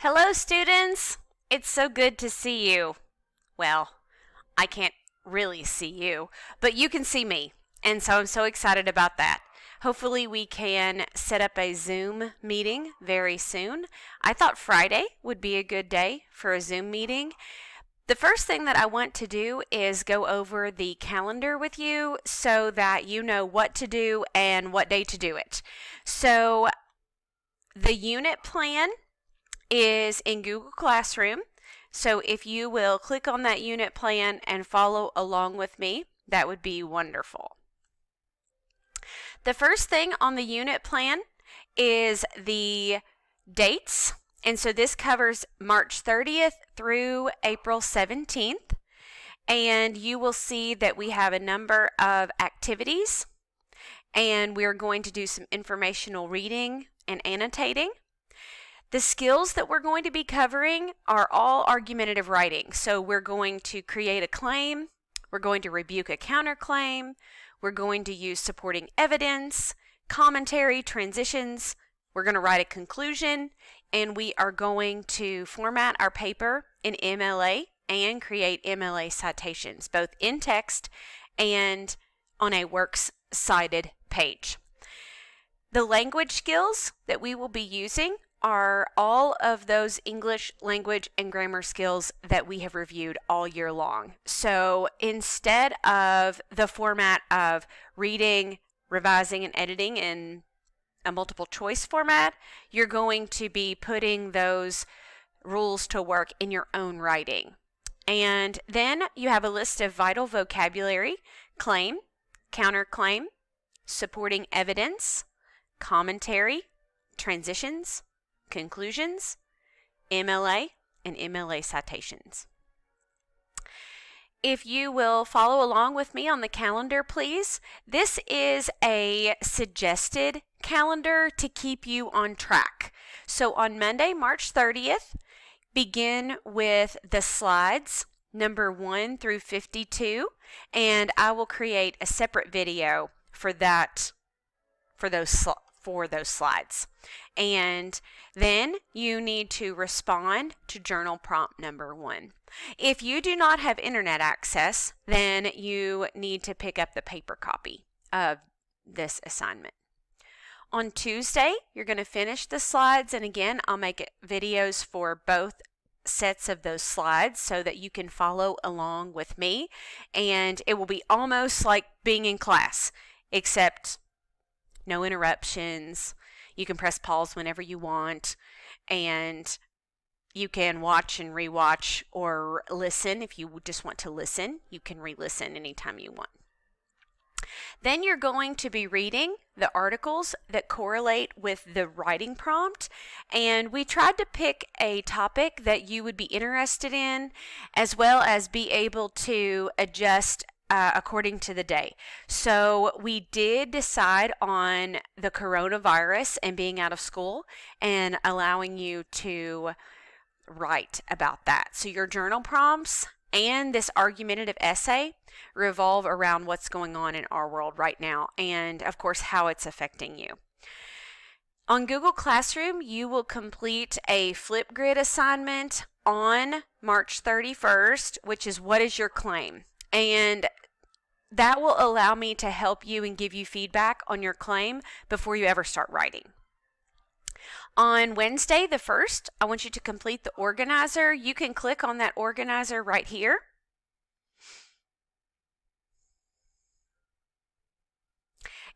Hello, students! It's so good to see you. Well, I can't really see you, but you can see me, and so I'm so excited about that. Hopefully, we can set up a Zoom meeting very soon. I thought Friday would be a good day for a Zoom meeting. The first thing that I want to do is go over the calendar with you so that you know what to do and what day to do it. So, the unit plan is in Google Classroom. So if you will click on that unit plan and follow along with me, that would be wonderful. The first thing on the unit plan is the dates. And so this covers March 30th through April 17th. And you will see that we have a number of activities. And we're going to do some informational reading and annotating. The skills that we're going to be covering are all argumentative writing. So we're going to create a claim, we're going to rebuke a counterclaim, we're going to use supporting evidence, commentary, transitions, we're going to write a conclusion, and we are going to format our paper in MLA and create MLA citations, both in text and on a works cited page. The language skills that we will be using are all of those English language and grammar skills that we have reviewed all year long. So instead of the format of reading, revising, and editing in a multiple choice format, you're going to be putting those rules to work in your own writing. And then you have a list of vital vocabulary: claim, counterclaim, supporting evidence, commentary, transitions, conclusions, MLA, and MLA citations. If you will follow along with me on the calendar, please. This is a suggested calendar to keep you on track. So on Monday, March 30th, begin with the slides, number 1 through 52, and I will create a separate video for that, for those slides. And then you need to respond to journal prompt number 1. If you do not have internet access, then you need to pick up the paper copy of this assignment. On Tuesday, you're going to finish the slides, and again, I'll make videos for both sets of those slides so that you can follow along with me, and it will be almost like being in class, except no interruptions. You can press pause whenever you want, and you can watch and rewatch or listen. If you just want to listen, you can re-listen anytime you want. Then you're going to be reading the articles that correlate with the writing prompt, and we tried to pick a topic that you would be interested in, as well as be able to adjust according to the day. So we did decide on the coronavirus and being out of school and allowing you to write about that. So your journal prompts and this argumentative essay revolve around what's going on in our world right now and, of course, how it's affecting you. On Google Classroom, you will complete a Flipgrid assignment on March 31st, which is what is your claim? And that will allow me to help you and give you feedback on your claim before you ever start writing. On Wednesday, the 1st, I want you to complete the organizer. You can click on that organizer right here.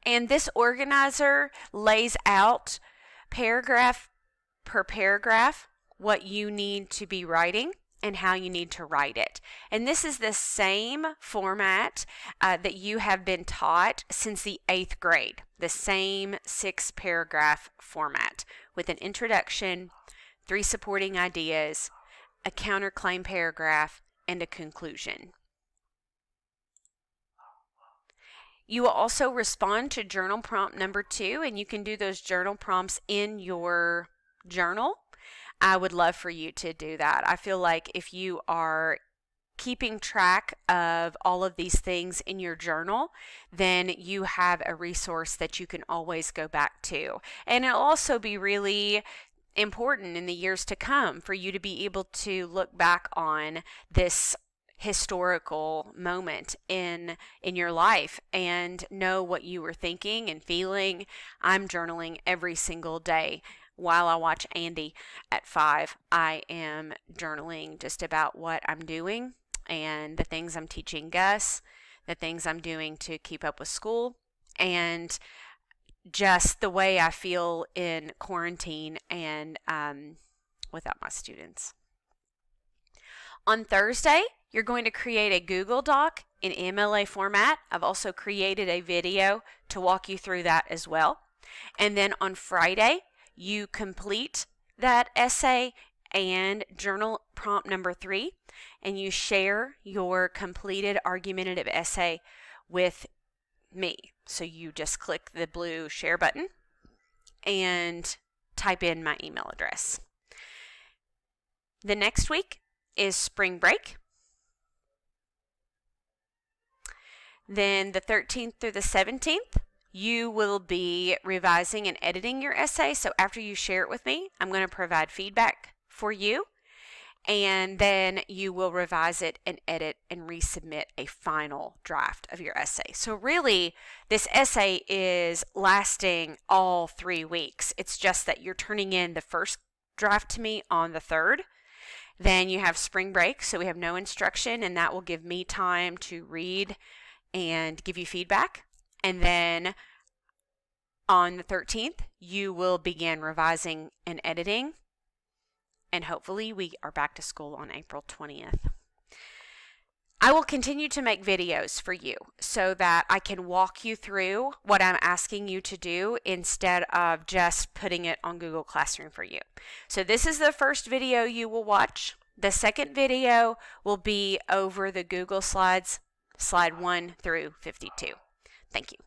And this organizer lays out paragraph per paragraph what you need to be writing and how you need to write it. And this is the same format that you have been taught since the 8th grade, the same 6-paragraph format with an introduction, 3 supporting ideas, a counterclaim paragraph, and a conclusion. You will also respond to journal prompt number 2, and you can do those journal prompts in your journal. I would love for you to do that. I feel like if you are keeping track of all of these things in your journal, then you have a resource that you can always go back to. And it'll also be really important in the years to come for you to be able to look back on this historical moment in your life and know what you were thinking and feeling. I'm journaling every single day. While I watch Andy at 5, I am journaling just about what I'm doing and the things I'm teaching Gus, the things I'm doing to keep up with school, and just the way I feel in quarantine and without my students. On Thursday, you're going to create a Google Doc in MLA format. I've also created a video to walk you through that as well. And then on Friday, you complete that essay and journal prompt number 3, and you share your completed argumentative essay with me. So you just click the blue share button and type in my email address. The next week is spring break. Then the 13th through the 17th, you will be revising and editing your essay. So after you share it with me, I'm going to provide feedback for you. And then you will revise it and edit and resubmit a final draft of your essay. So really, this essay is lasting all 3 weeks. It's just that you're turning in the first draft to me on the 3rd. Then you have spring break, so we have no instruction, and that will give me time to read and give you feedback. And then on the 13th, you will begin revising and editing. And hopefully we are back to school on April 20th. I will continue to make videos for you so that I can walk you through what I'm asking you to do instead of just putting it on Google Classroom for you. So this is the first video you will watch. The second video will be over the Google Slides, slide 1 through 52. Thank you.